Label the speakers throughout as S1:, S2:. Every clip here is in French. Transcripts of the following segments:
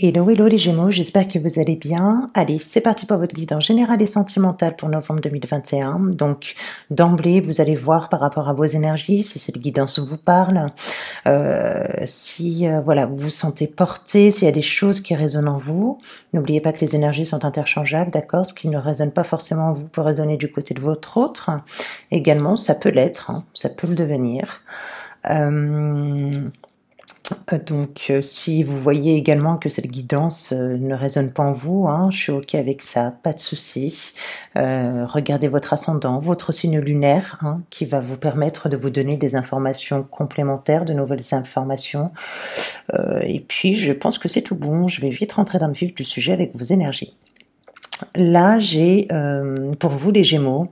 S1: Hello, hello les Gémeaux, j'espère que vous allez bien. Allez, c'est parti pour votre guidance générale et sentimentale pour novembre 2021. Donc, d'emblée, vous allez voir par rapport à vos énergies, si cette guidance vous parle, si voilà, vous vous sentez porté, s'il y a des choses qui résonnent en vous. N'oubliez pas que les énergies sont interchangeables, d'accord? Ce qui ne résonne pas forcément en vous peut résonner du côté de votre autre. Également, ça peut l'être, hein, ça peut le devenir. Donc, si vous voyez également que cette guidance ne résonne pas en vous, hein, je suis OK avec ça, pas de souci. Regardez votre ascendant, votre signe lunaire, hein, qui va vous permettre de vous donner des informations complémentaires, de nouvelles informations. Et puis, je pense que c'est tout bon. Je vais vite rentrer dans le vif du sujet avec vos énergies. Là, j'ai pour vous les Gémeaux,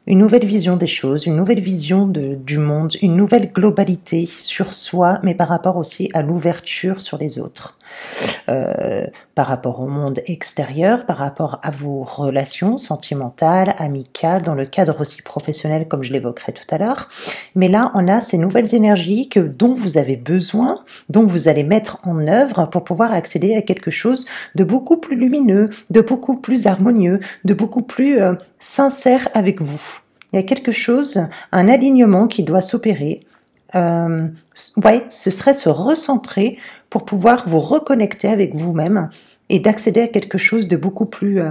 S1: une nouvelle vision des choses, une nouvelle vision du monde, une nouvelle globalité sur soi, mais par rapport aussi à l'ouverture sur les autres. Par rapport au monde extérieur, par rapport à vos relations sentimentales, amicales, dans le cadre aussi professionnel, comme je l'évoquerai tout à l'heure. Mais là, on a ces nouvelles énergies dont vous avez besoin, dont vous allez mettre en œuvre pour pouvoir accéder à quelque chose de beaucoup plus lumineux, de beaucoup plus harmonieux, de beaucoup plus sincère avec vous. Il y a quelque chose, un alignement qui doit s'opérer. Ce serait se recentrer pour pouvoir vous reconnecter avec vous-même et d'accéder à quelque chose de beaucoup plus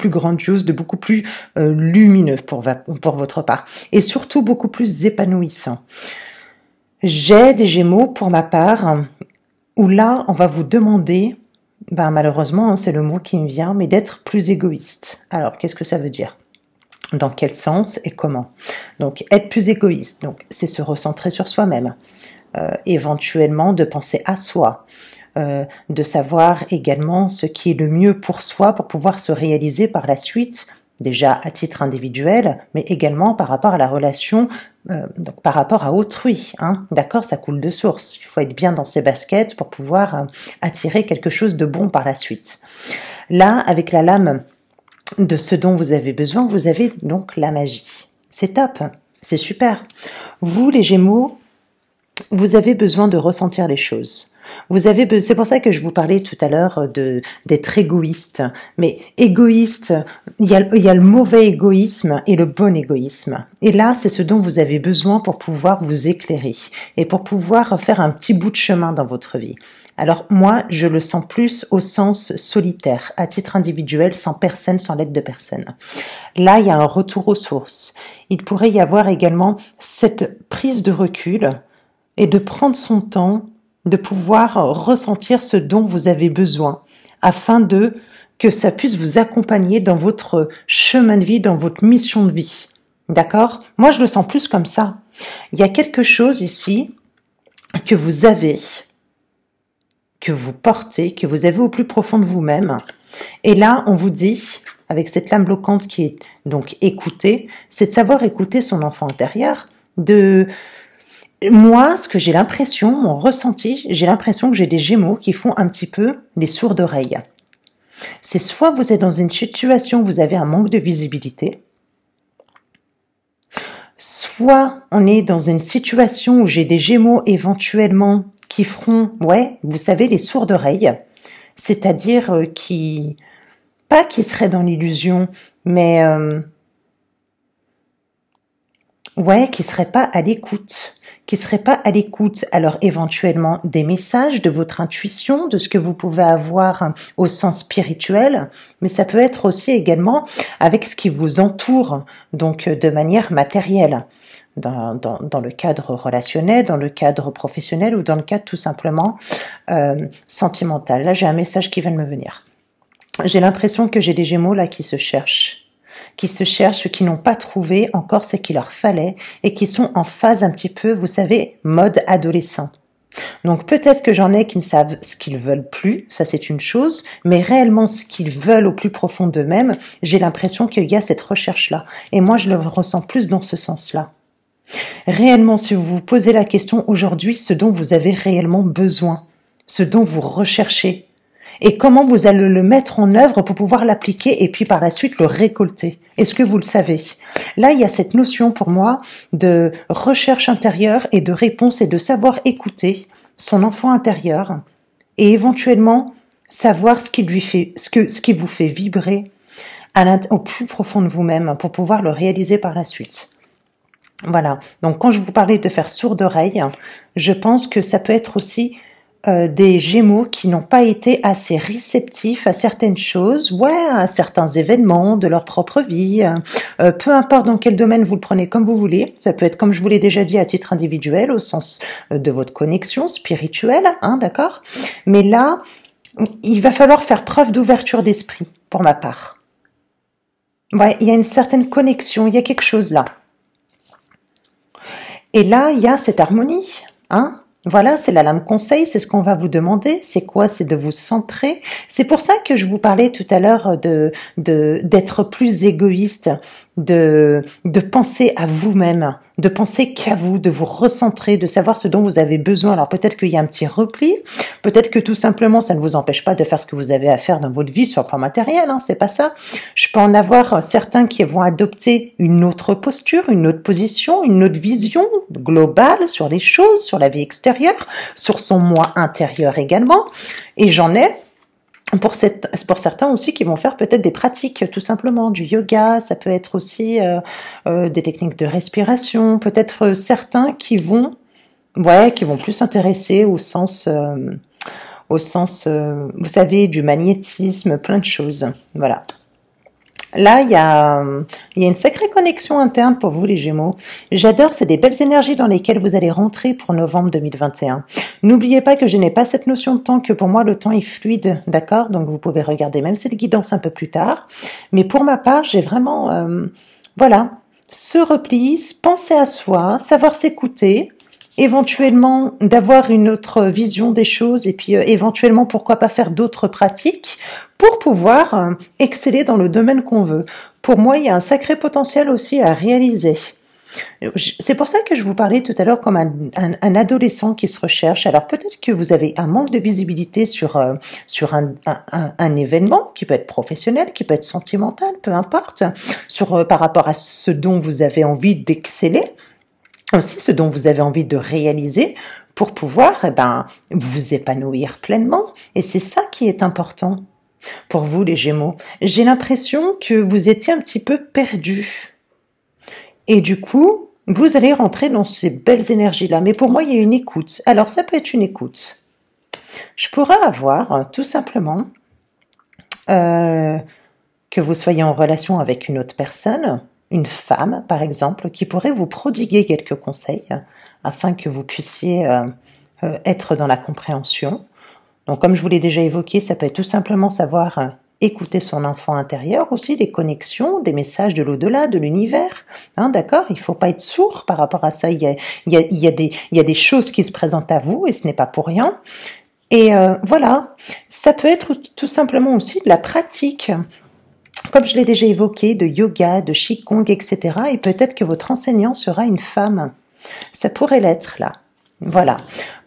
S1: grandiose, de beaucoup plus lumineux pour votre part, et surtout beaucoup plus épanouissant. J'ai des Gémeaux pour ma part, où là, on va vous demander, malheureusement, hein, c'est le mot qui me vient, mais d'être plus égoïste. Alors, qu'est-ce que ça veut dire ? Dans quel sens et comment? Donc, être plus égoïste, donc c'est se recentrer sur soi-même, éventuellement de penser à soi, de savoir également ce qui est le mieux pour soi pour pouvoir se réaliser par la suite, déjà à titre individuel, mais également par rapport à la relation, donc par rapport à autrui. Hein, d'accord, ça coule de source. Il faut être bien dans ses baskets pour pouvoir attirer quelque chose de bon par la suite. Là, avec la lame de ce dont vous avez besoin, vous avez donc la magie. C'est top, c'est super. Vous, les Gémeaux, vous avez besoin de ressentir les choses. C'est pour ça que je vous parlais tout à l'heure d'être égoïste. Mais égoïste, il y a le mauvais égoïsme et le bon égoïsme. Et là, c'est ce dont vous avez besoin pour pouvoir vous éclairer et pour pouvoir faire un petit bout de chemin dans votre vie. Alors moi, je le sens plus au sens solitaire, à titre individuel, sans personne, sans l'aide de personne. Là, il y a un retour aux sources. Il pourrait y avoir également cette prise de recul et de prendre son temps, de pouvoir ressentir ce dont vous avez besoin, afin que ça puisse vous accompagner dans votre chemin de vie, dans votre mission de vie. D'accord ? Moi, je le sens plus comme ça. Il y a quelque chose ici que vous avez, que vous portez, que vous avez au plus profond de vous-même. Et là, on vous dit, avec cette lame bloquante qui est donc écoutée, c'est de savoir écouter son enfant intérieur. Moi, ce que j'ai l'impression, mon ressenti, j'ai l'impression que j'ai des Gémeaux qui font un petit peu les sourdes oreilles. C'est soit vous êtes dans une situation où vous avez un manque de visibilité, soit on est dans une situation où j'ai des Gémeaux éventuellement qui feront, vous savez, les sourdes oreilles, c'est-à-dire pas qui seraient dans l'illusion, mais qui seraient pas à l'écoute, alors éventuellement des messages de votre intuition, de ce que vous pouvez avoir au sens spirituel, mais ça peut être aussi également avec ce qui vous entoure, donc de manière matérielle. Dans le cadre relationnel, dans le cadre professionnel ou dans le cadre tout simplement sentimental. Là, j'ai un message qui vient de me venir. J'ai l'impression que j'ai des Gémeaux là qui se cherchent, qui n'ont pas trouvé encore ce qu'il leur fallait et qui sont en phase un petit peu, vous savez, mode adolescent. Donc peut-être que j'en ai qui ne savent ce qu'ils veulent plus, ça c'est une chose, mais réellement ce qu'ils veulent au plus profond d'eux-mêmes, j'ai l'impression qu'il y a cette recherche-là. Et moi, je le ressens plus dans ce sens-là. Réellement, si vous vous posez la question aujourd'hui, ce dont vous avez réellement besoin, ce dont vous recherchez, et comment vous allez le mettre en œuvre pour pouvoir l'appliquer et puis par la suite le récolter. Est-ce que vous le savez? Là, il y a cette notion pour moi de recherche intérieure et de réponse et de savoir écouter son enfant intérieur et éventuellement savoir ce qui lui fait, ce qui vous fait vibrer au plus profond de vous-même pour pouvoir le réaliser par la suite. Voilà. Donc, quand je vous parlais de faire sourde oreille, je pense que ça peut être aussi des Gémeaux qui n'ont pas été assez réceptifs à certaines choses, à certains événements de leur propre vie, peu importe dans quel domaine vous le prenez comme vous voulez. Ça peut être, comme je vous l'ai déjà dit, à titre individuel, au sens de votre connexion spirituelle, d'accord? Mais là, il va falloir faire preuve d'ouverture d'esprit, pour ma part. Ouais, il y a une certaine connexion, il y a quelque chose là. Et là, il y a cette harmonie, hein? Voilà, c'est la lame conseil, c'est ce qu'on va vous demander. C'est quoi? C'est de vous centrer. C'est pour ça que je vous parlais tout à l'heure d'être plus égoïste, de penser à vous-même, de penser qu'à vous, de vous recentrer, de savoir ce dont vous avez besoin. Alors peut-être qu'il y a un petit repli, peut-être que tout simplement ça ne vous empêche pas de faire ce que vous avez à faire dans votre vie sur le plan matériel, hein, c'est pas ça. Je peux en avoir certains qui vont adopter une autre posture, une autre position, une autre vision globale sur les choses, sur la vie extérieure, sur son moi intérieur également. Et j'en ai pour certains aussi qui vont faire peut-être des pratiques, tout simplement du yoga, ça peut être aussi des techniques de respiration, peut-être certains qui vont plus s'intéresser au sens, vous savez, du magnétisme, plein de choses, voilà. Là, il y a une sacrée connexion interne pour vous, les Gémeaux. J'adore, c'est des belles énergies dans lesquelles vous allez rentrer pour novembre 2021. N'oubliez pas que je n'ai pas cette notion de temps, que pour moi, le temps est fluide, d'accord? Donc, vous pouvez regarder même cette guidance un peu plus tard. Mais pour ma part, j'ai vraiment, ce repli, penser à soi, savoir s'écouter, éventuellement d'avoir une autre vision des choses et puis éventuellement pourquoi pas faire d'autres pratiques pour pouvoir exceller dans le domaine qu'on veut. Pour moi, il y a un sacré potentiel aussi à réaliser. C'est pour ça que je vous parlais tout à l'heure comme un adolescent qui se recherche. Alors peut-être que vous avez un manque de visibilité sur un événement qui peut être professionnel, qui peut être sentimental, peu importe, par rapport à ce dont vous avez envie d'exceller, aussi ce dont vous avez envie de réaliser pour pouvoir vous épanouir pleinement. Et c'est ça qui est important pour vous, les Gémeaux. J'ai l'impression que vous étiez un petit peu perdus. Et du coup, vous allez rentrer dans ces belles énergies-là. Mais pour moi, il y a une écoute. Alors, ça peut être une écoute. Je pourrais avoir, tout simplement, que vous soyez en relation avec une autre personne, une femme, par exemple, qui pourrait vous prodiguer quelques conseils afin que vous puissiez être dans la compréhension. Donc, comme je vous l'ai déjà évoqué, ça peut être tout simplement savoir écouter son enfant intérieur, aussi des connexions, des messages de l'au-delà, de l'univers. Hein, d'accord? Il ne faut pas être sourd par rapport à ça. Il y a des choses qui se présentent à vous et ce n'est pas pour rien. Et voilà, ça peut être tout simplement aussi de la pratique, comme je l'ai déjà évoqué, de yoga, de qigong, etc. Et peut-être que votre enseignant sera une femme. Ça pourrait l'être là. Voilà.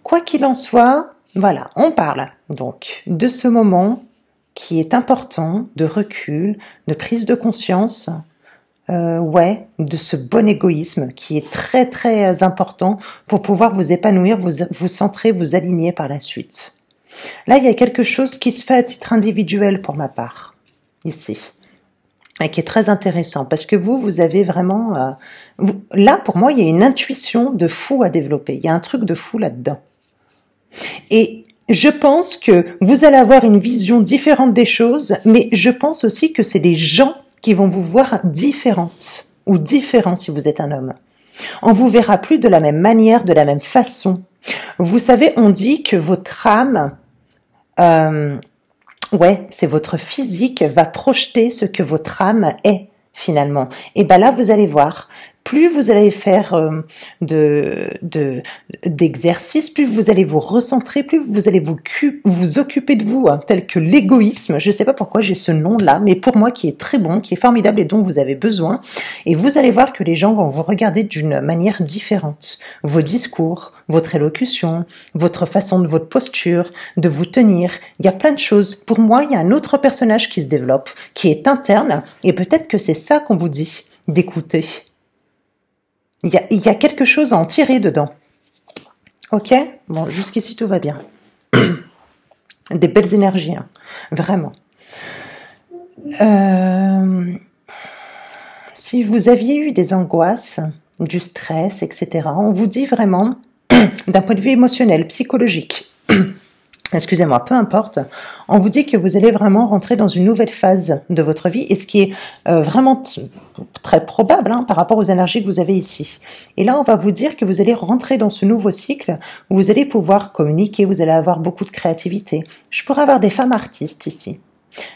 S1: Quoi qu'il en soit, voilà, on parle donc de ce moment qui est important, de recul, de prise de conscience, de ce bon égoïsme qui est très très important pour pouvoir vous épanouir, vous centrer, vous aligner par la suite. Là, il y a quelque chose qui se fait à titre individuel pour ma part, ici, et qui est très intéressant, parce que vous avez vraiment... là, pour moi, il y a une intuition de fou à développer, il y a un truc de fou là-dedans. Et je pense que vous allez avoir une vision différente des choses, mais je pense aussi que c'est les gens qui vont vous voir différentes, ou différents si vous êtes un homme. On vous verra plus de la même manière, de la même façon. Vous savez, on dit que votre âme, c'est votre physique va projeter ce que votre âme est finalement. Et ben là, vous allez voir, plus vous allez faire d'exercices, plus vous allez vous recentrer, plus vous allez vous occuper de vous, tel que l'égoïsme. Je ne sais pas pourquoi j'ai ce nom-là, mais pour moi qui est très bon, qui est formidable et dont vous avez besoin. Et vous allez voir que les gens vont vous regarder d'une manière différente. Vos discours, votre élocution, votre posture, de vous tenir. Il y a plein de choses. Pour moi, il y a un autre personnage qui se développe, qui est interne, et peut-être que c'est ça qu'on vous dit, d'écouter. Il y a quelque chose à en tirer dedans. Ok? Bon, jusqu'ici, tout va bien. des belles énergies, hein, vraiment. Si vous aviez eu des angoisses, du stress, etc., on vous dit vraiment, d'un point de vue émotionnel, psychologique, excusez-moi, peu importe, on vous dit que vous allez vraiment rentrer dans une nouvelle phase de votre vie, et ce qui est vraiment très probable par rapport aux énergies que vous avez ici. Et là, on va vous dire que vous allez rentrer dans ce nouveau cycle où vous allez pouvoir communiquer, vous allez avoir beaucoup de créativité. Je pourrais avoir des femmes artistes ici,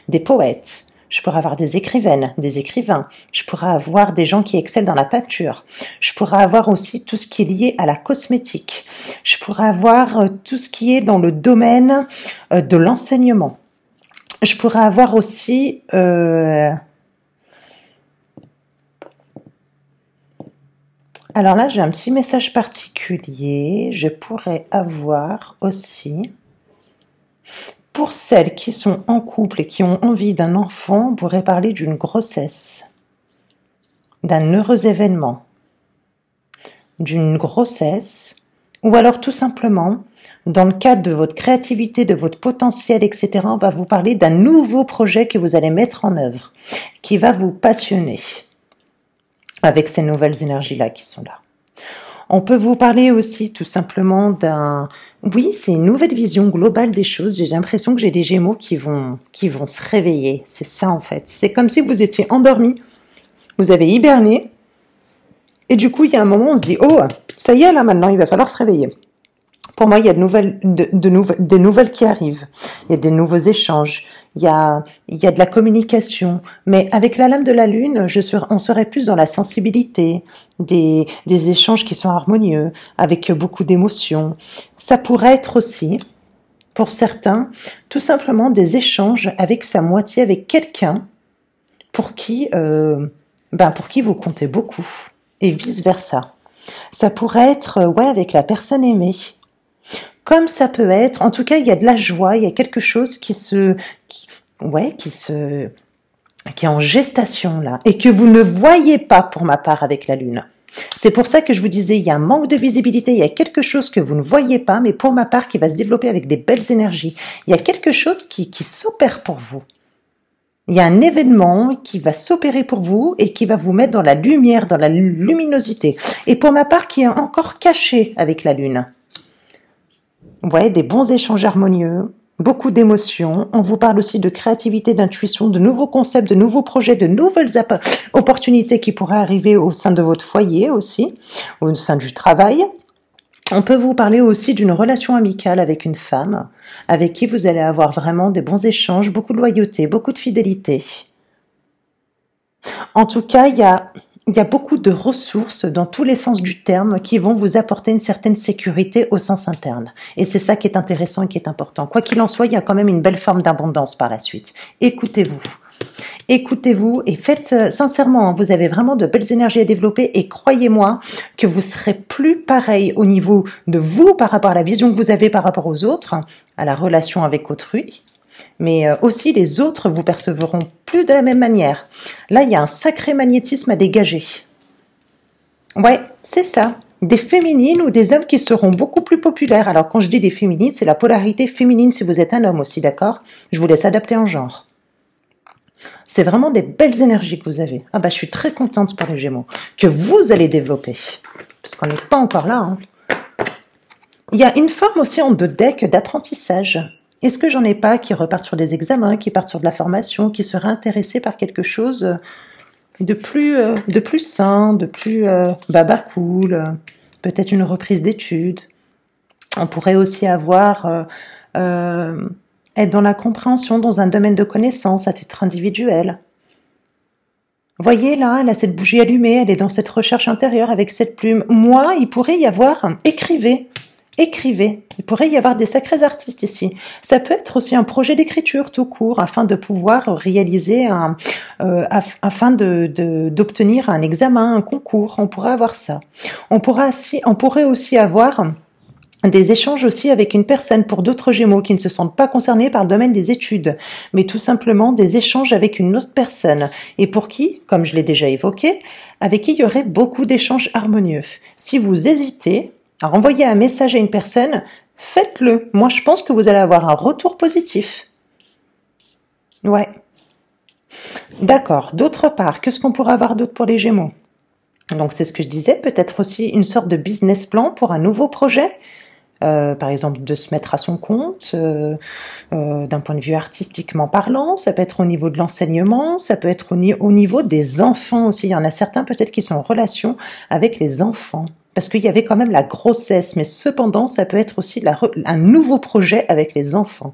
S1: des poètes, je pourrais avoir des écrivaines, des écrivains, je pourrais avoir des gens qui excellent dans la peinture, je pourrais avoir aussi tout ce qui est lié à la cosmétique, je pourrais avoir tout ce qui est dans le domaine de l'enseignement, je pourrais avoir aussi... Alors là, j'ai un petit message particulier, je pourrais avoir aussi... Pour celles qui sont en couple et qui ont envie d'un enfant, on pourrait parler d'une grossesse, d'un heureux événement, d'une grossesse, ou alors tout simplement, dans le cadre de votre créativité, de votre potentiel, etc., on va vous parler d'un nouveau projet que vous allez mettre en œuvre, qui va vous passionner, avec ces nouvelles énergies-là qui sont là. On peut vous parler aussi tout simplement d'un... Oui, c'est une nouvelle vision globale des choses. J'ai l'impression que j'ai des Gémeaux qui vont se réveiller. C'est ça en fait. C'est comme si vous étiez endormi, vous avez hiberné, et du coup, il y a un moment où on se dit « Oh, ça y est, là maintenant, il va falloir se réveiller ». Pour moi, il y a des nouvelles qui arrivent. Il y a des nouveaux échanges. Il y a de la communication. Mais avec la lame de la lune, on serait plus dans la sensibilité, des échanges qui sont harmonieux, avec beaucoup d'émotions. Ça pourrait être aussi, pour certains, tout simplement des échanges avec sa moitié, avec quelqu'un pour qui vous comptez beaucoup, et vice-versa. Ça pourrait être, avec la personne aimée. Comme ça peut être, en tout cas, il y a de la joie, il y a quelque chose qui est en gestation là, et que vous ne voyez pas pour ma part avec la lune. C'est pour ça que je vous disais, il y a un manque de visibilité, il y a quelque chose que vous ne voyez pas, mais pour ma part qui va se développer avec des belles énergies. Il y a quelque chose qui s'opère pour vous. Il y a un événement qui va s'opérer pour vous et qui va vous mettre dans la lumière, dans la luminosité. Et pour ma part, qui est encore caché avec la lune. Ouais, des bons échanges harmonieux, beaucoup d'émotions. On vous parle aussi de créativité, d'intuition, de nouveaux concepts, de nouveaux projets, de nouvelles opportunités qui pourraient arriver au sein de votre foyer aussi, au sein du travail. On peut vous parler aussi d'une relation amicale avec une femme, avec qui vous allez avoir vraiment des bons échanges, beaucoup de loyauté, beaucoup de fidélité. En tout cas, il y a beaucoup de ressources dans tous les sens du terme qui vont vous apporter une certaine sécurité au sens interne. Et c'est ça qui est intéressant et qui est important. Quoi qu'il en soit, il y a quand même une belle forme d'abondance par la suite. Écoutez-vous. Écoutez-vous et faites sincèrement, vous avez vraiment de belles énergies à développer et croyez-moi que vous serez plus pareil au niveau de vous par rapport à la vision que vous avez par rapport aux autres, à la relation avec autrui. Mais aussi les autres vous percevront plus de la même manière. Là, il y a un sacré magnétisme à dégager. Ouais, c'est ça. Des féminines ou des hommes qui seront beaucoup plus populaires. Alors quand je dis des féminines, c'est la polarité féminine si vous êtes un homme aussi, d'accord? Je vous laisse adapter en genre. C'est vraiment des belles énergies que vous avez. Ah bah je suis très contente pour les Gémeaux. Que vous allez développer. Parce qu'on n'est pas encore là. Hein. Il y a une forme aussi en deux decks d'apprentissage. Est-ce que j'en ai pas qui repartent sur des examens, qui partent sur de la formation, qui seraient intéressés par quelque chose de plus sain, de plus baba cool, peut-être une reprise d'études. On pourrait aussi avoir être dans la compréhension, dans un domaine de connaissance à titre individuel. Voyez là, elle a cette bougie allumée, elle est dans cette recherche intérieure avec cette plume. Moi, il pourrait y avoir, écrivez. Il pourrait y avoir des sacrés artistes ici. Ça peut être aussi un projet d'écriture tout court afin de pouvoir réaliser afin d'obtenir un examen, un concours. On pourrait avoir ça. On pourrait aussi avoir des échanges aussi avec une personne pour d'autres Gémeaux qui ne se sentent pas concernés par le domaine des études, mais tout simplement des échanges avec une autre personne et pour qui, comme je l'ai déjà évoqué, avec qui il y aurait beaucoup d'échanges harmonieux. Si vous hésitez à renvoyer un message à une personne, Faites-le. Moi, je pense que vous allez avoir un retour positif. Ouais. D'accord. D'autre part, qu'est-ce qu'on pourrait avoir d'autre pour les Gémeaux? Donc, c'est ce que je disais, peut-être aussi une sorte de business plan pour un nouveau projet. Par exemple, de se mettre à son compte, d'un point de vue artistiquement parlant, ça peut être au niveau de l'enseignement, ça peut être au niveau des enfants aussi. Il y en a certains peut-être qui sont en relation avec les enfants, parce qu'il y avait quand même la grossesse, mais cependant, ça peut être aussi un nouveau projet avec les enfants.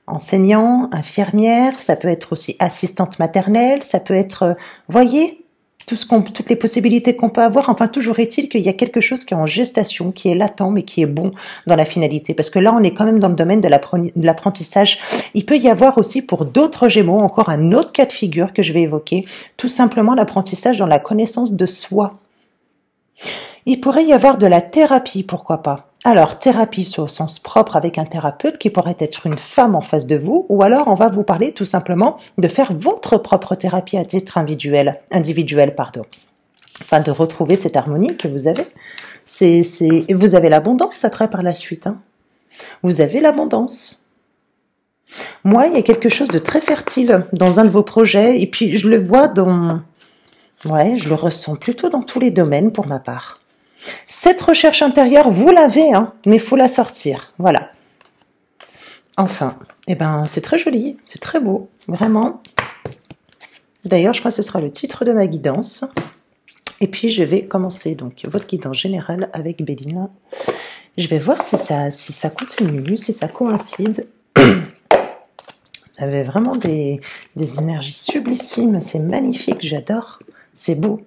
S1: Enseignant, infirmière, ça peut être aussi assistante maternelle, ça peut être, voyez, toutes les possibilités qu'on peut avoir. Enfin, toujours est-il qu'il y a quelque chose qui est en gestation, qui est latent, mais qui est bon dans la finalité. Parce que là, on est quand même dans le domaine de l'apprentissage. Il peut y avoir aussi pour d'autres Gémeaux encore un autre cas de figure que je vais évoquer. Tout simplement l'apprentissage dans la connaissance de soi. Il pourrait y avoir de la thérapie, pourquoi pas. Alors, thérapie, c'est au sens propre avec un thérapeute qui pourrait être une femme en face de vous, ou alors on va vous parler tout simplement de faire votre propre thérapie à titre individuel, afin de retrouver cette harmonie que vous avez. Et vous avez l'abondance après par la suite. Hein. Vous avez l'abondance. Moi, il y a quelque chose de très fertile dans un de vos projets, et puis je le vois je le ressens plutôt dans tous les domaines pour ma part. Cette recherche intérieure, vous l'avez, hein, mais il faut la sortir. Voilà. Enfin, c'est très joli, c'est très beau, vraiment. D'ailleurs, je crois que ce sera le titre de ma guidance. Et puis, je vais commencer donc votre guidance générale avec Béline. Je vais voir si ça continue, si ça coïncide. Vous avez vraiment des énergies sublissimes, c'est magnifique, j'adore, c'est beau.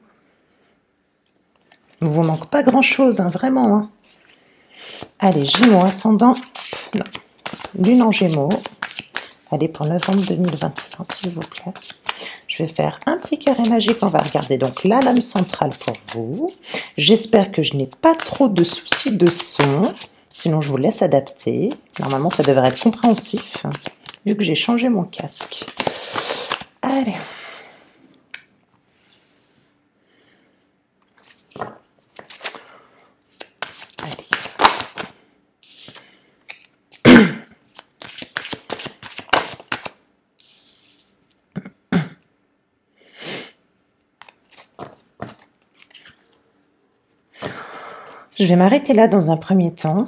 S1: Il ne vous manque pas grand-chose, hein, vraiment. Hein. Allez, Gémeaux, ascendant, non, Lune en Gémeaux. Allez, pour novembre 2021, s'il vous plaît. Je vais faire un petit carré magique. On va regarder donc la lame centrale pour vous. J'espère que je n'ai pas trop de soucis de son. Sinon, je vous laisse adapter. Normalement, ça devrait être compréhensif, vu que j'ai changé mon casque. Allez. Je vais m'arrêter là dans un premier temps.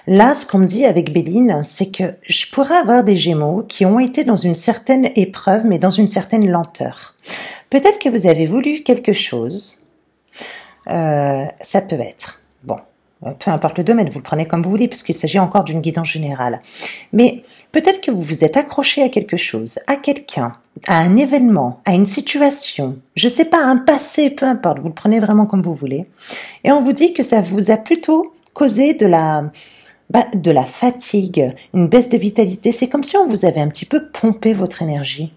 S1: Là, ce qu'on me dit avec Béline, c'est que je pourrais avoir des Gémeaux qui ont été dans une certaine épreuve, mais dans une certaine lenteur. Peut-être que vous avez voulu quelque chose. Ça peut être. Bon, peu importe le domaine, vous le prenez comme vous voulez, puisqu'il s'agit encore d'une guidance générale. Mais peut-être que vous vous êtes accroché à quelque chose, à quelqu'un, à un événement, à une situation, je ne sais pas, un passé, peu importe, vous le prenez vraiment comme vous voulez. Et on vous dit que ça vous a plutôt causé de la fatigue, une baisse de vitalité. C'est comme si on vous avait un petit peu pompé votre énergie.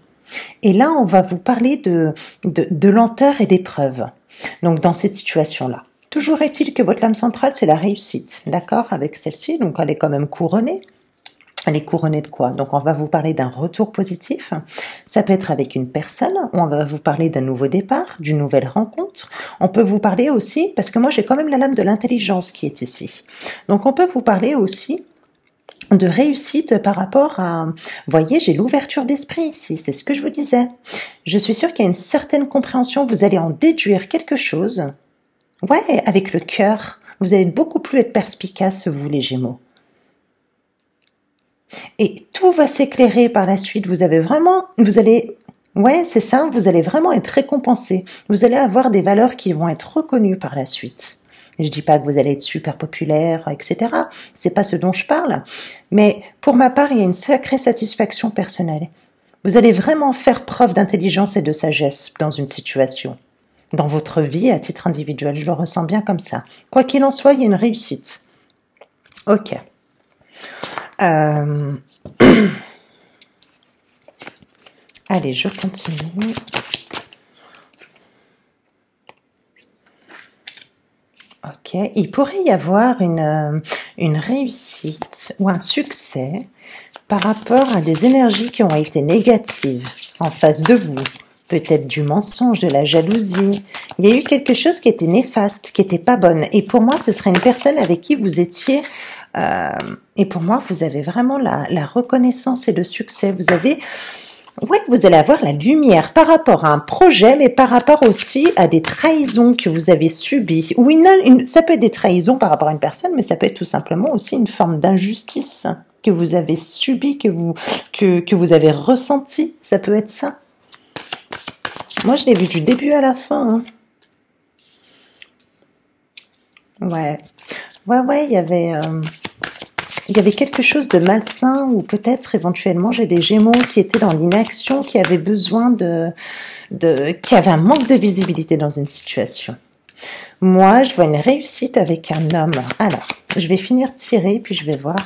S1: Et là, on va vous parler de lenteur et d'épreuve. Donc, dans cette situation-là. Toujours est-il que votre lame centrale, c'est la réussite, d'accord, avec celle-ci. Donc, elle est quand même couronnée. Elle est couronnée de quoi? Donc, on va vous parler d'un retour positif. Ça peut être avec une personne. On va vous parler d'un nouveau départ, d'une nouvelle rencontre. On peut vous parler aussi, parce que moi, j'ai quand même la lame de l'intelligence qui est ici. Donc, on peut vous parler aussi de réussite par rapport à... Voyez, j'ai l'ouverture d'esprit ici, c'est ce que je vous disais. Je suis sûre qu'il y a une certaine compréhension, vous allez en déduire quelque chose. Ouais, avec le cœur, vous allez beaucoup plus être perspicace, vous les Gémeaux. Et tout va s'éclairer par la suite, vous allez, ouais, c'est ça, vous allez vraiment être récompensé. Vous allez avoir des valeurs qui vont être reconnues par la suite. Je dis pas que vous allez être super populaire, etc. C'est pas ce dont je parle. Mais pour ma part, il y a une sacrée satisfaction personnelle. Vous allez vraiment faire preuve d'intelligence et de sagesse dans une situation. Dans votre vie, à titre individuel, je le ressens bien comme ça. Quoi qu'il en soit, il y a une réussite. Ok. Allez, je continue. Ok, il pourrait y avoir une réussite ou un succès par rapport à des énergies qui ont été négatives en face de vous. peut-être du mensonge, de la jalousie. Il y a eu quelque chose qui était néfaste, qui n'était pas bonne. Et pour moi, ce serait une personne avec qui vous étiez... et pour moi, vous avez vraiment la reconnaissance et le succès. Vous avez... Ouais, vous allez avoir la lumière par rapport à un projet, mais par rapport aussi à des trahisons que vous avez subies. Ou ça peut être des trahisons par rapport à une personne, mais ça peut être tout simplement aussi une forme d'injustice que vous avez subie, que vous avez ressenti. Ça peut être ça. Moi, je l'ai vu du début à la fin. Hein. Ouais. Ouais, il y avait quelque chose de malsain ou peut-être éventuellement j'ai des Gémeaux qui étaient dans l'inaction, qui avaient besoin qui avaient un manque de visibilité dans une situation. Moi, je vois une réussite avec un homme. Alors, je vais finir de tirer puis je vais voir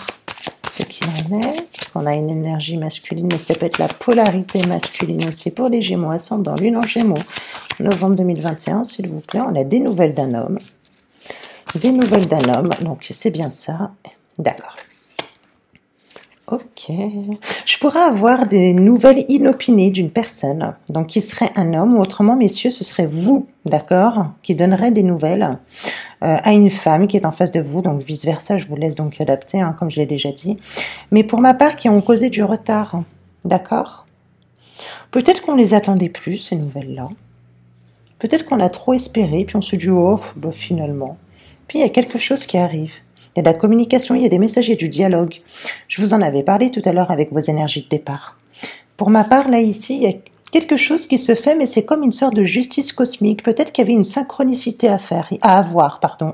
S1: ce qu'il en est, parce qu'on a une énergie masculine, mais ça peut être la polarité masculine aussi pour les Gémeaux, ascendant Lune en Gémeaux, novembre 2021, s'il vous plaît. On a des nouvelles d'un homme. Des nouvelles d'un homme, donc c'est bien ça. D'accord. Ok. Je pourrais avoir des nouvelles inopinées d'une personne, donc qui serait un homme, ou autrement, messieurs, ce serait vous, d'accord, qui donnerait des nouvelles à une femme qui est en face de vous, donc vice-versa, je vous laisse donc adapter, hein, comme je l'ai déjà dit. Mais pour ma part, qui ont causé du retard, d'accord. Peut-être qu'on les attendait plus, ces nouvelles-là. Peut-être qu'on a trop espéré, puis on se dit, oh, bah, finalement. Puis il y a quelque chose qui arrive. Il y a de la communication, il y a des messages, il y a du dialogue. Je vous en avais parlé tout à l'heure avec vos énergies de départ. Pour ma part, là, ici, il y a quelque chose qui se fait, mais c'est comme une sorte de justice cosmique. Peut-être qu'il y avait une synchronicité à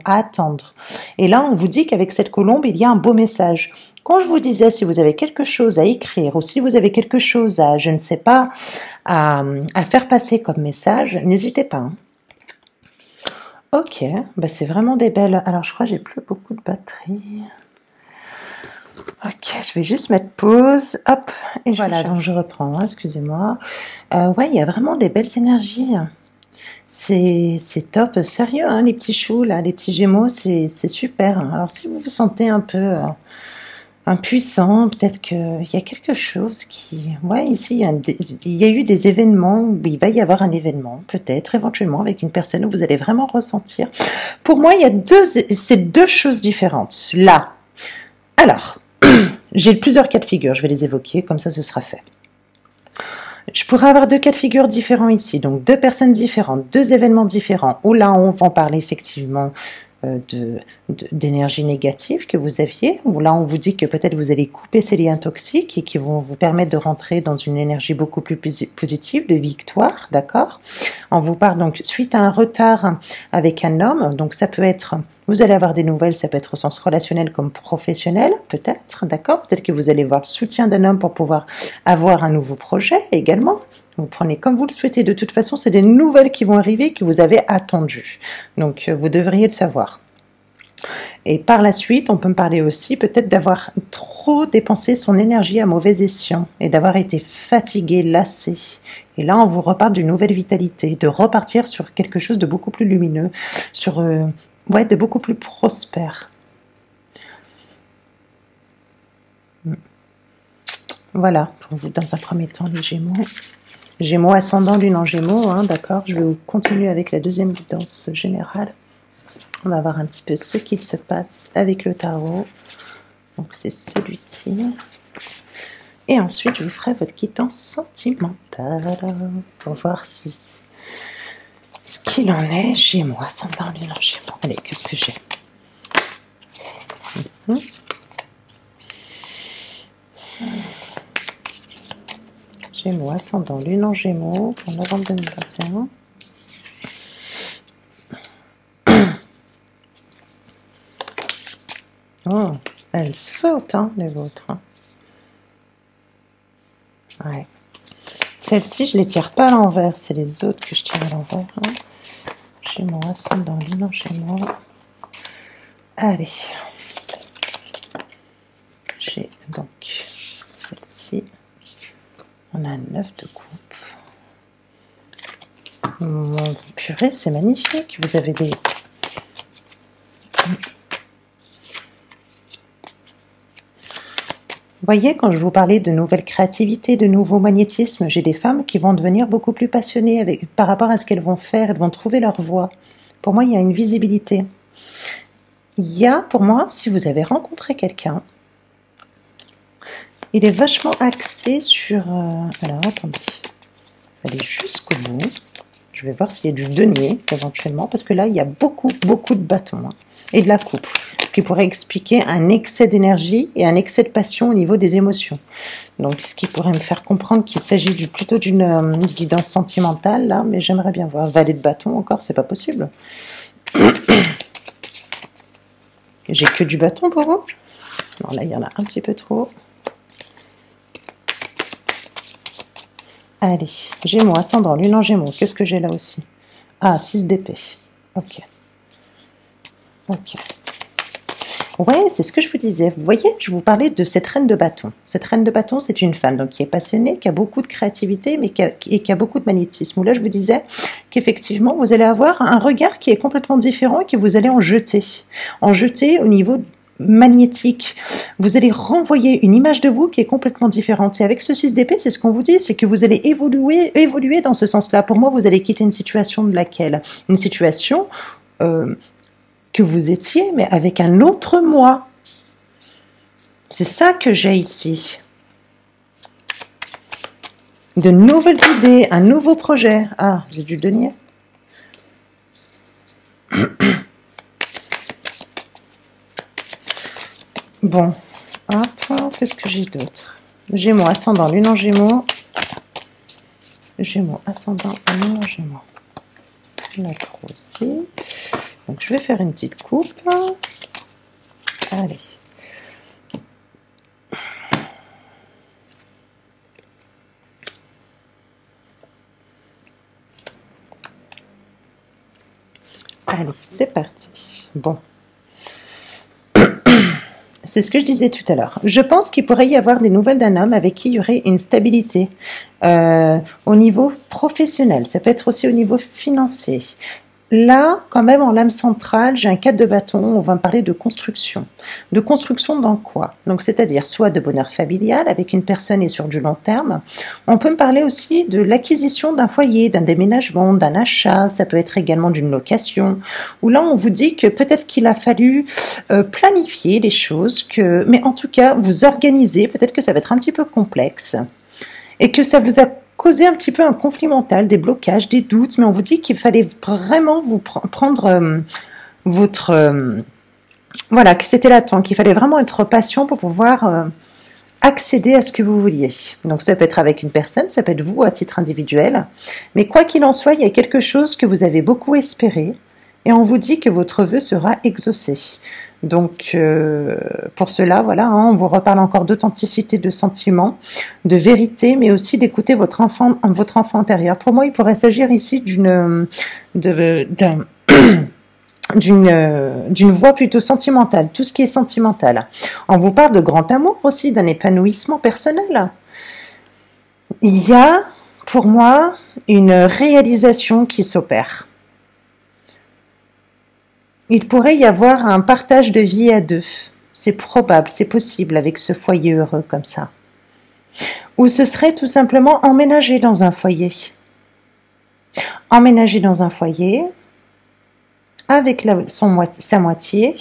S1: attendre. Et là, on vous dit qu'avec cette colombe, il y a un beau message. Quand je vous disais, si vous avez quelque chose à écrire, ou si vous avez quelque chose à, je ne sais pas, à faire passer comme message, n'hésitez pas. Hein. Ok, bah c'est vraiment des belles... Alors, je crois que j'ai plus beaucoup de batterie. Ok, je vais juste mettre pause. Hop, et voilà, donc je reprends, hein, excusez-moi. Ouais, il y a vraiment des belles énergies. C'est top, sérieux, hein, les petits choux, là, les petits gémeaux, c'est super. Alors, si vous vous sentez un peu... impuissant, peut-être qu'il y a quelque chose qui... Ouais, ici, il y a eu des événements, où il va y avoir un événement, peut-être, éventuellement, avec une personne où vous allez vraiment ressentir. Pour moi, c'est deux choses différentes. Là, alors, j'ai plusieurs cas de figure, je vais les évoquer, comme ça, ce sera fait. Je pourrais avoir deux cas de figure différents ici, donc deux personnes différentes, deux événements différents, où là, on va en parler effectivement d'énergie négative que vous aviez, où là on vous dit que peut-être vous allez couper ces liens toxiques et qui vont vous permettre de rentrer dans une énergie beaucoup plus positive, de victoire, d'accord. On vous parle donc suite à un retard avec un homme, donc ça peut être, vous allez avoir des nouvelles, ça peut être au sens relationnel comme professionnel, peut-être, d'accord. Peut-être que vous allez voir le soutien d'un homme pour pouvoir avoir un nouveau projet également. Vous prenez comme vous le souhaitez. De toute façon, c'est des nouvelles qui vont arriver que vous avez attendues. Donc, vous devriez le savoir. Et par la suite, on peut me parler aussi peut-être d'avoir trop dépensé son énergie à mauvais escient et d'avoir été fatigué, lassé. Et là, on vous reparle d'une nouvelle vitalité, de repartir sur quelque chose de beaucoup plus lumineux, de beaucoup plus prospère. Voilà, pour vous, dans un premier temps, les Gémeaux. Gémeaux ascendant Lune en Gémeaux, hein, d'accord. Je vais continuer avec la deuxième guidance générale. On va voir un petit peu ce qu'il se passe avec le tarot. Donc c'est celui-ci. Et ensuite, je vous ferai votre guidance sentimentale pour voir ce qu'il en est. Gémeaux ascendant Lune en Gémeaux. Allez, qu'est-ce que j'ai? Gémeaux ascendant Lune en Gémeaux pour novembre 2021. Oh, elles sautent, hein, les vôtres. Ouais. Celles-ci, je les tire pas à l'envers. C'est les autres que je tire à l'envers. Hein. Gémeaux ascendant Lune en Gémeaux. Allez. J'ai donc celle-ci. On a un 9 de coupe. Mon purée, c'est magnifique. Vous avez des... voyez, quand je vous parlais de nouvelle créativité, de nouveau magnétisme, j'ai des femmes qui vont devenir beaucoup plus passionnées par rapport à ce qu'elles vont faire, elles vont trouver leur voie. Pour moi, il y a une visibilité. Il y a, pour moi, si vous avez rencontré quelqu'un, il est vachement axé sur... alors, attendez. Je vais aller jusqu'au bout. Je vais voir s'il y a du denier, éventuellement, parce que là, il y a beaucoup de bâtons, hein, et de la coupe. Ce qui pourrait expliquer un excès d'énergie et un excès de passion au niveau des émotions. Donc, ce qui pourrait me faire comprendre qu'il s'agit plutôt d'une guidance sentimentale, là, mais j'aimerais bien voir. Valet de bâton, encore, c'est pas possible. J'ai que du bâton pour vous? Non, là, il y en a un petit peu trop. Allez, Gémeaux, ascendant, lune en Gémeaux. Qu'est-ce que j'ai là aussi? Ah, 6 d'épée. Ok. Ok. Ouais, c'est ce que je vous disais. Vous voyez, je vous parlais de cette reine de bâton. Cette reine de bâton, c'est une femme donc, qui est passionnée, qui a beaucoup de créativité, mais qui a beaucoup de magnétisme. Où là, je vous disais qu'effectivement, vous allez avoir un regard qui est complètement différent et que vous allez en jeter. En jeter au niveau magnétique. Vous allez renvoyer une image de vous qui est complètement différente. Et avec ce 6 d'épée, c'est ce qu'on vous dit, c'est que vous allez évoluer dans ce sens-là. Pour moi, vous allez quitter une situation de laquelle? Une situation que vous étiez, mais avec un autre moi. C'est ça que j'ai ici. De nouvelles idées, un nouveau projet. Ah, j'ai du denier. Bon, hop, qu'est-ce que j'ai d'autre? Gémeaux, ascendant, lune en Gémeaux. Gémeaux, ascendant, lune en Gémeaux. L'autre aussi. Donc, je vais faire une petite coupe. Allez. Allez, c'est parti. Bon. C'est ce que je disais tout à l'heure. Je pense qu'il pourrait y avoir des nouvelles d'un homme avec qui il y aurait une stabilité au niveau professionnel. Ça peut être aussi au niveau financier. Là, quand même, en lame centrale, j'ai un 4 de bâton, on va me parler de construction. De construction dans quoi? Donc, c'est-à-dire soit de bonheur familial avec une personne et sur du long terme. On peut me parler aussi de l'acquisition d'un foyer, d'un déménagement, d'un achat. Ça peut être également d'une location. Où là, on vous dit que peut-être qu'il a fallu planifier les choses, mais en tout cas, vous organiser. Peut-être que ça va être un petit peu complexe et que ça vous a causer un petit peu un conflit mental, des blocages, des doutes, mais on vous dit qu'il fallait vraiment vous prendre votre... voilà, que c'était latent, qu'il fallait vraiment être patient pour pouvoir accéder à ce que vous vouliez. Donc ça peut être avec une personne, ça peut être vous à titre individuel, mais quoi qu'il en soit, il y a quelque chose que vous avez beaucoup espéré, et on vous dit que votre vœu sera exaucé. Donc, pour cela, voilà, hein, on vous reparle encore d'authenticité, de sentiments, de vérité, mais aussi d'écouter votre enfant intérieur. Pour moi, il pourrait s'agir ici d'une voie plutôt sentimentale, tout ce qui est sentimental. On vous parle de grand amour aussi, d'un épanouissement personnel. Il y a, pour moi, une réalisation qui s'opère. Il pourrait y avoir un partage de vie à deux. C'est probable, c'est possible avec ce foyer heureux comme ça. Ou ce serait tout simplement emménager dans un foyer. Emménager dans un foyer avec sa moitié.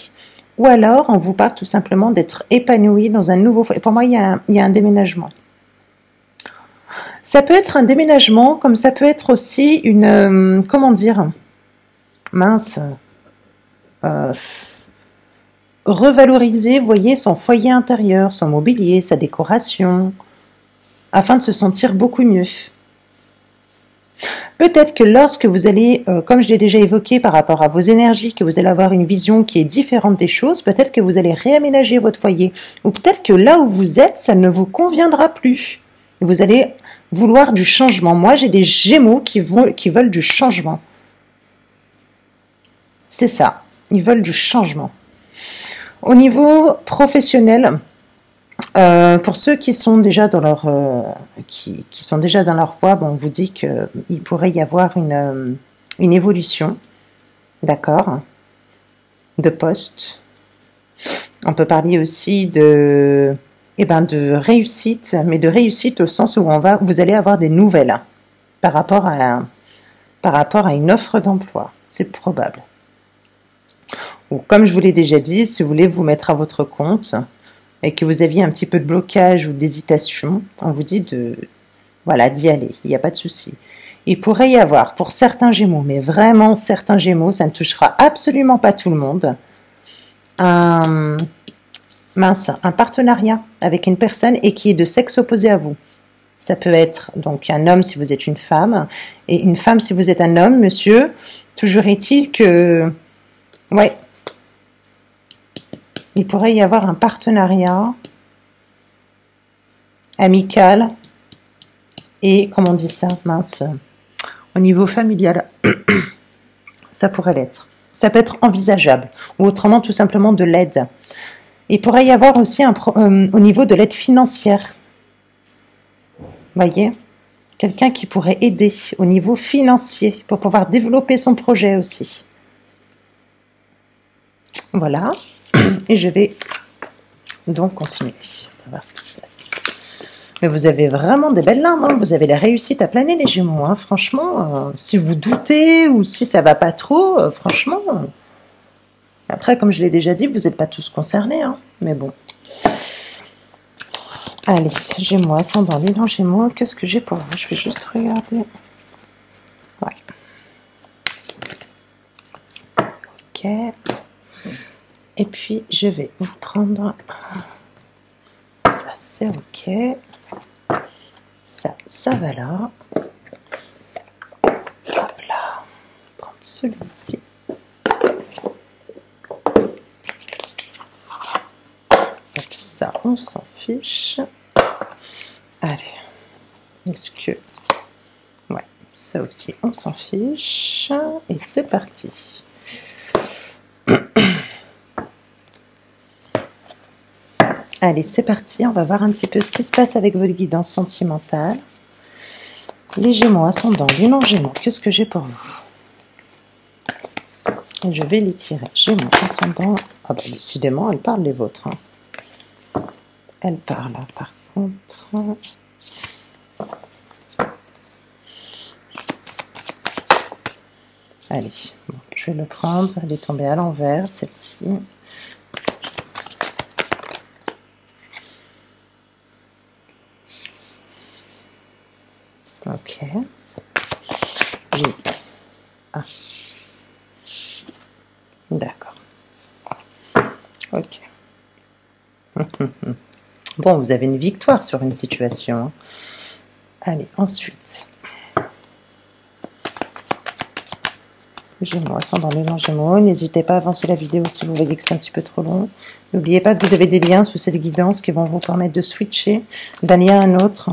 S1: Ou alors on vous parle tout simplement d'être épanoui dans un nouveau foyer. Pour moi, il y a un déménagement. Ça peut être un déménagement comme ça peut être aussi une... comment dire? Mince... revaloriser, vous voyez, son foyer intérieur, son mobilier, sa décoration, afin de se sentir beaucoup mieux. Peut-être que lorsque vous allez, comme je l'ai déjà évoqué par rapport à vos énergies, que vous allez avoir une vision qui est différente des choses, peut-être que vous allez réaménager votre foyer, ou peut-être que là où vous êtes, ça ne vous conviendra plus. Vous allez vouloir du changement. Moi, j'ai des Gémeaux qui veulent du changement. C'est ça. Ils veulent du changement. Au niveau professionnel, pour ceux qui sont déjà dans leur voie, bon, on vous dit qu'il pourrait y avoir une évolution, d'accord, de poste. On peut parler aussi de eh ben, de réussite, mais de réussite au sens où vous allez avoir des nouvelles par rapport à une offre d'emploi. C'est probable. Ou comme je vous l'ai déjà dit, si vous voulez vous mettre à votre compte et que vous aviez un petit peu de blocage ou d'hésitation, on vous dit voilà, d'y aller, il n'y a pas de souci. Il pourrait y avoir pour certains Gémeaux, mais vraiment certains Gémeaux, ça ne touchera absolument pas tout le monde, un partenariat avec une personne et qui est de sexe opposé à vous. Ça peut être donc un homme si vous êtes une femme, et une femme si vous êtes un homme, monsieur. Toujours est-il que, ouais, il pourrait y avoir un partenariat amical et, comment on dit ça, mince, au niveau familial, ça pourrait l'être. Ça peut être envisageable, ou autrement tout simplement de l'aide. Il pourrait y avoir aussi au niveau de l'aide financière. Voyez, quelqu'un qui pourrait aider au niveau financier pour pouvoir développer son projet aussi. Voilà, et je vais donc continuer. On va voir ce qui se passe. Mais vous avez vraiment des belles larmes, hein. Vous avez la réussite à planer les Gémeaux, hein. Franchement, si vous doutez ou si ça va pas trop, franchement. Après, comme je l'ai déjà dit, vous n'êtes pas tous concernés, hein. Mais bon. Allez, Gémeaux, ascendant, Lion, Gémeaux, qu'est-ce que j'ai pour vous? Je vais juste regarder. Ouais. Ok. Et puis, je vais vous prendre... Ça, c'est ok. Ça va là. Hop là. Prendre celui-ci. Hop, ça, on s'en fiche. Allez. Est-ce que... Ouais, ça aussi, on s'en fiche. Et c'est parti. Allez, c'est parti, on va voir un petit peu ce qui se passe avec votre guidance sentimentale. Les Gémeaux, ascendant, Lion, Gémeaux, qu'est-ce que j'ai pour vous? Et je vais les tirer. Gémeaux, ascendant, ah bah décidément, elles parlent les vôtres. Hein. Elles parlent, par contre. Allez, bon, je vais le prendre, elle est tombée à l'envers, celle-ci. Ok. Ah. D'accord. Ok. Bon, vous avez une victoire sur une situation. Allez, ensuite. Gémeaux, ascendant Lion, Gémeaux. N'hésitez pas à avancer la vidéo si vous voyez que c'est un petit peu trop long. N'oubliez pas que vous avez des liens sous cette guidance qui vont vous permettre de switcher d'un lien à un autre.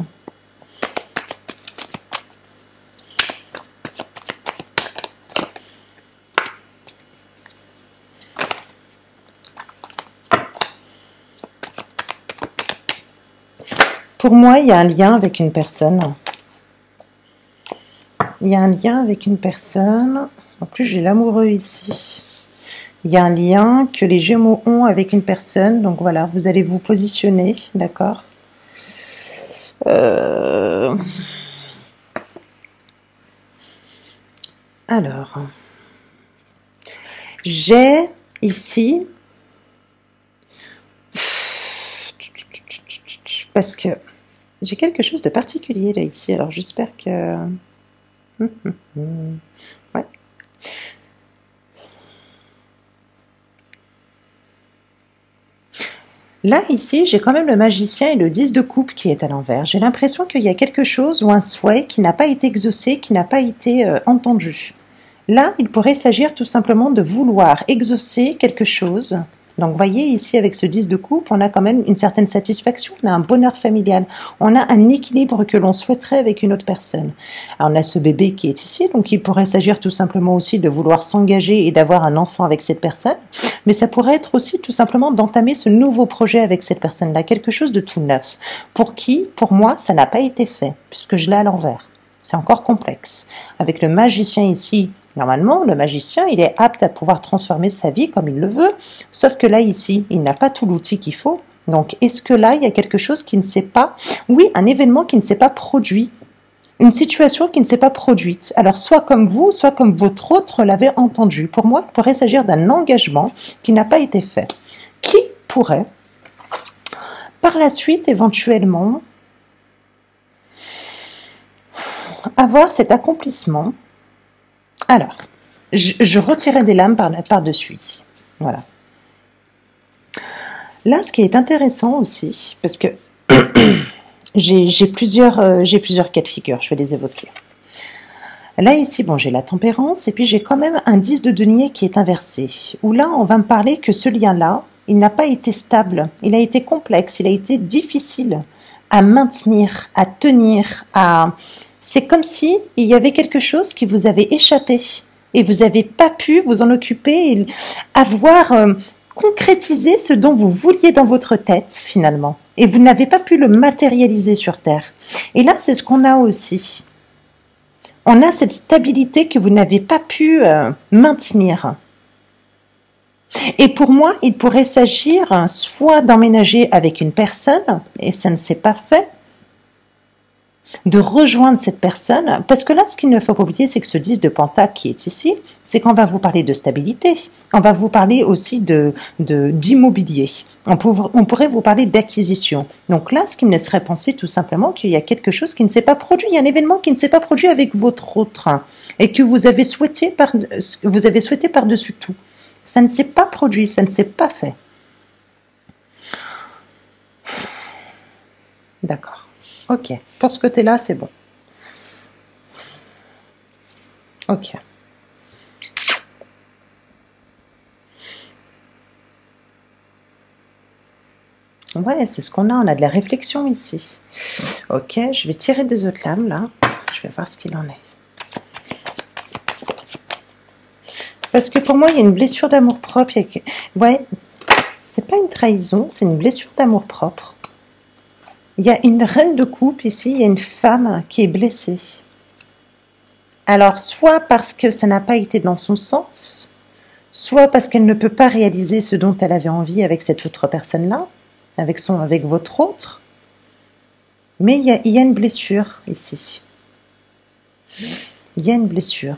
S1: Pour moi, il y a un lien avec une personne. Il y a un lien avec une personne. En plus, j'ai l'amoureux ici. Il y a un lien que les Gémeaux ont avec une personne. Donc voilà, vous allez vous positionner, d'accord? Alors, j'ai ici... Parce que j'ai quelque chose de particulier là ici, alors j'espère que... Ouais. Là, ici, j'ai quand même le magicien et le 10 de coupe qui est à l'envers. J'ai l'impression qu'il y a quelque chose ou un souhait qui n'a pas été exaucé, qui n'a pas été entendu. Là, il pourrait s'agir tout simplement de vouloir exaucer quelque chose. Donc, vous voyez, ici, avec ce 10 de coupe, on a quand même une certaine satisfaction, on a un bonheur familial, on a un équilibre que l'on souhaiterait avec une autre personne. Alors, on a ce bébé qui est ici, donc il pourrait s'agir tout simplement aussi de vouloir s'engager et d'avoir un enfant avec cette personne, mais ça pourrait être aussi tout simplement d'entamer ce nouveau projet avec cette personne-là, quelque chose de tout neuf. Pour qui? Pour moi, ça n'a pas été fait, puisque je l'ai à l'envers. C'est encore complexe. Avec le magicien ici, normalement, le magicien, il est apte à pouvoir transformer sa vie comme il le veut, sauf que là, ici, il n'a pas tout l'outil qu'il faut Donc, est-ce que là, il y a quelque chose qui ne s'est pas... Oui, un événement qui ne s'est pas produit. Une situation qui ne s'est pas produite. Alors, soit comme vous, soit comme votre autre l'avait entendu. Pour moi, il pourrait s'agir d'un engagement qui n'a pas été fait. Qui pourrait, par la suite, éventuellement, avoir cet accomplissement? Alors, je retirais des lames par-dessus ici. Voilà. Là, ce qui est intéressant aussi, parce que j'ai plusieurs cas de figure, je vais les évoquer. Là, ici, bon, j'ai la tempérance, et puis j'ai quand même un 10 de denier qui est inversé, où là, on va me parler que ce lien-là, il n'a pas été stable, il a été complexe, il a été difficile à maintenir, à tenir, à... C'est comme si il y avait quelque chose qui vous avait échappé, et vous n'avez pas pu vous en occuper, et avoir concrétisé ce dont vous vouliez dans votre tête, finalement. Et vous n'avez pas pu le matérialiser sur Terre. Et là, c'est ce qu'on a aussi. On a cette stabilité que vous n'avez pas pu maintenir. Et pour moi, il pourrait s'agir soit d'emménager avec une personne, et ça ne s'est pas fait, de rejoindre cette personne, parce que là, ce qu'il ne faut pas oublier, c'est que ce 10 de Pentacle qui est ici, c'est qu'on va vous parler de stabilité, on va vous parler aussi d'immobilier, on pourrait vous parler d'acquisition. Donc là, ce qu'il ne serait pensé tout simplement qu'il y a quelque chose qui ne s'est pas produit, il y a un événement qui ne s'est pas produit avec votre autre, et que vous avez souhaité par-dessus tout. Ça ne s'est pas produit, ça ne s'est pas fait. D'accord. Ok, pour ce côté-là, c'est bon. Ok. Ouais, c'est ce qu'on a. On a de la réflexion ici. Ok, je vais tirer deux autres lames, là. Je vais voir ce qu'il en est. Parce que pour moi, il y a une blessure d'amour-propre. Ouais, c'est pas une trahison, c'est une blessure d'amour-propre. Il y a une reine de coupe ici, il y a une femme qui est blessée. Alors, soit parce que ça n'a pas été dans son sens, soit parce qu'elle ne peut pas réaliser ce dont elle avait envie avec cette autre personne-là, avec votre autre. Mais il y a une blessure ici. Il y a une blessure.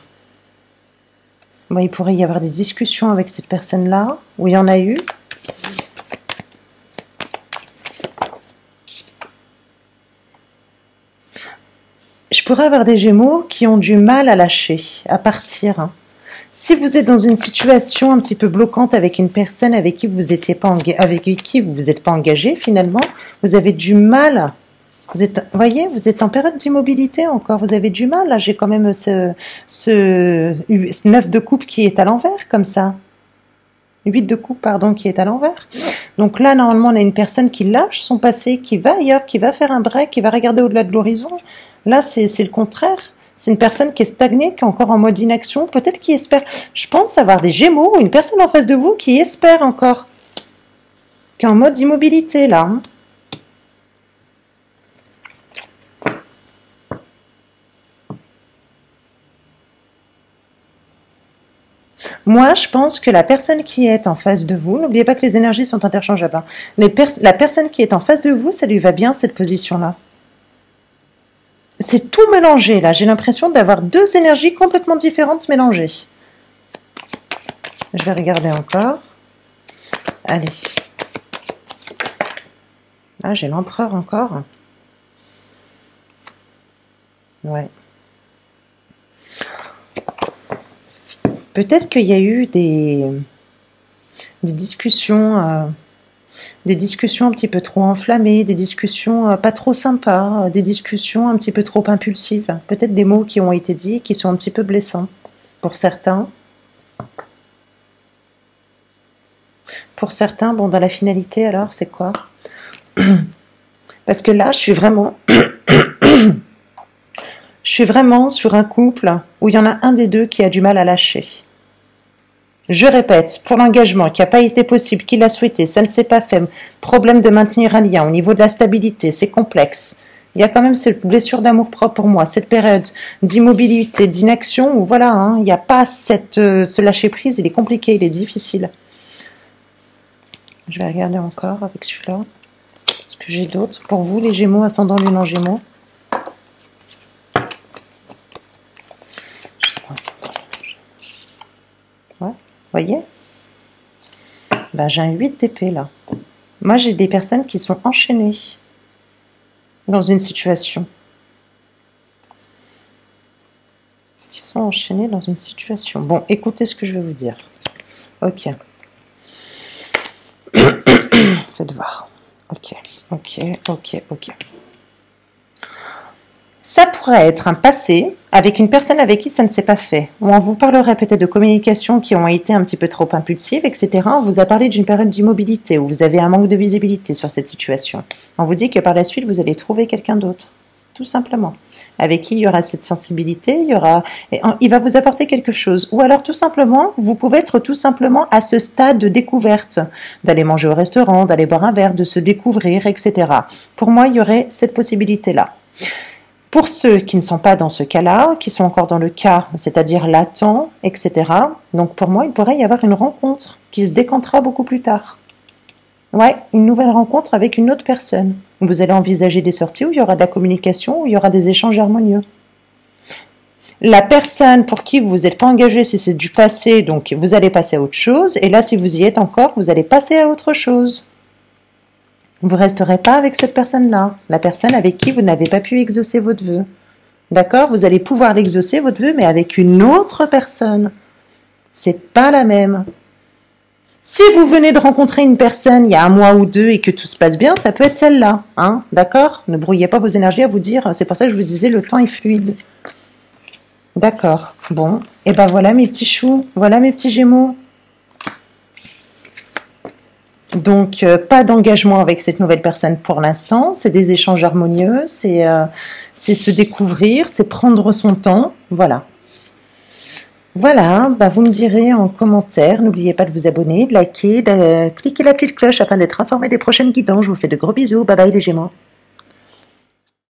S1: Bon, il pourrait y avoir des discussions avec cette personne-là, où il y en a eu. Je pourrais avoir des Gémeaux qui ont du mal à lâcher, à partir. Si vous êtes dans une situation un petit peu bloquante avec une personne avec qui vous n'étiez pas vous êtes pas engagé finalement, vous avez du mal. Voyez, vous êtes en période d'immobilité encore, vous avez du mal. Là, j'ai quand même ce 9 de coupe qui est à l'envers, comme ça. 8 de coupe, pardon, qui est à l'envers. Donc là, normalement, on a une personne qui lâche son passé, qui va ailleurs, qui va faire un break, qui va regarder au-delà de l'horizon. Là, c'est le contraire. C'est une personne qui est stagnée, qui est encore en mode inaction, peut-être qui espère. Je pense avoir des Gémeaux, une personne en face de vous qui espère encore, qui est en mode immobilité, là. Moi, je pense que la personne qui est en face de vous, n'oubliez pas que les énergies sont interchangeables, hein. La personne qui est en face de vous, ça lui va bien, cette position-là. C'est tout mélangé, là. J'ai l'impression d'avoir deux énergies complètement différentes mélangées. Je vais regarder encore. Allez. Ah, j'ai l'empereur encore. Ouais. Peut-être qu'il y a eu des discussions un petit peu trop enflammées, des discussions pas trop sympas, des discussions un petit peu trop impulsives. Peut-être des mots qui ont été dits qui sont un petit peu blessants pour certains. Pour certains, bon, dans la finalité, alors, c'est quoi? Parce que là, je suis vraiment sur un couple où il y en a un des deux qui a du mal à lâcher. Je répète, pour l'engagement qui n'a pas été possible, qu'il a souhaité, ça ne s'est pas fait, problème de maintenir un lien au niveau de la stabilité, c'est complexe. Il y a quand même cette blessure d'amour-propre pour moi, cette période d'immobilité, d'inaction, où voilà, hein, il n'y a pas ce lâcher-prise, il est compliqué, il est difficile. Je vais regarder encore avec celui-là. Est-ce que j'ai d'autres pour vous, les Gémeaux, ascendant Lune en Gémeaux? Ouais, voyez? Ben, j'ai un 8 d'épée là. Moi, j'ai des personnes qui sont enchaînées dans une situation. Qui sont enchaînées dans une situation. Bon, écoutez ce que je vais vous dire. Ok. Faites voir. Ok, ok, ok, ok. Ça pourrait être un passé avec une personne avec qui ça ne s'est pas fait. Ou on vous parlerait peut-être de communications qui ont été un petit peu trop impulsives, etc. On vous a parlé d'une période d'immobilité où vous avez un manque de visibilité sur cette situation. On vous dit que par la suite, vous allez trouver quelqu'un d'autre. Tout simplement. Avec qui il y aura cette sensibilité, il va vous apporter quelque chose. Ou alors tout simplement, vous pouvez être tout simplement à ce stade de découverte, d'aller manger au restaurant, d'aller boire un verre, de se découvrir, etc. Pour moi, il y aurait cette possibilité-là. Pour ceux qui ne sont pas dans ce cas-là, qui sont encore dans le cas, c'est-à-dire latent, etc., donc pour moi, il pourrait y avoir une rencontre qui se décantera beaucoup plus tard. Ouais, une nouvelle rencontre avec une autre personne. Vous allez envisager des sorties où il y aura de la communication, où il y aura des échanges harmonieux. La personne pour qui vous n'êtes pas engagé, si c'est du passé, donc vous allez passer à autre chose. Et là, si vous y êtes encore, vous allez passer à autre chose. Vous ne resterez pas avec cette personne-là, la personne avec qui vous n'avez pas pu exaucer votre vœu. D'accord? Vous allez pouvoir l'exaucer, votre vœu, mais avec une autre personne. C'est pas la même. Si vous venez de rencontrer une personne il y a un mois ou deux et que tout se passe bien, ça peut être celle-là. Hein? D'accord? Ne brouillez pas vos énergies à vous dire, c'est pour ça que je vous disais, le temps est fluide. D'accord. Bon. Et ben voilà mes petits choux, voilà mes petits Gémeaux. Donc, pas d'engagement avec cette nouvelle personne pour l'instant. C'est des échanges harmonieux, c'est se découvrir, c'est prendre son temps. Voilà. Voilà, bah vous me direz en commentaire. N'oubliez pas de vous abonner, de liker, de cliquer la petite cloche afin d'être informé des prochaines guidances. Je vous fais de gros bisous. Bye bye les Gémeaux.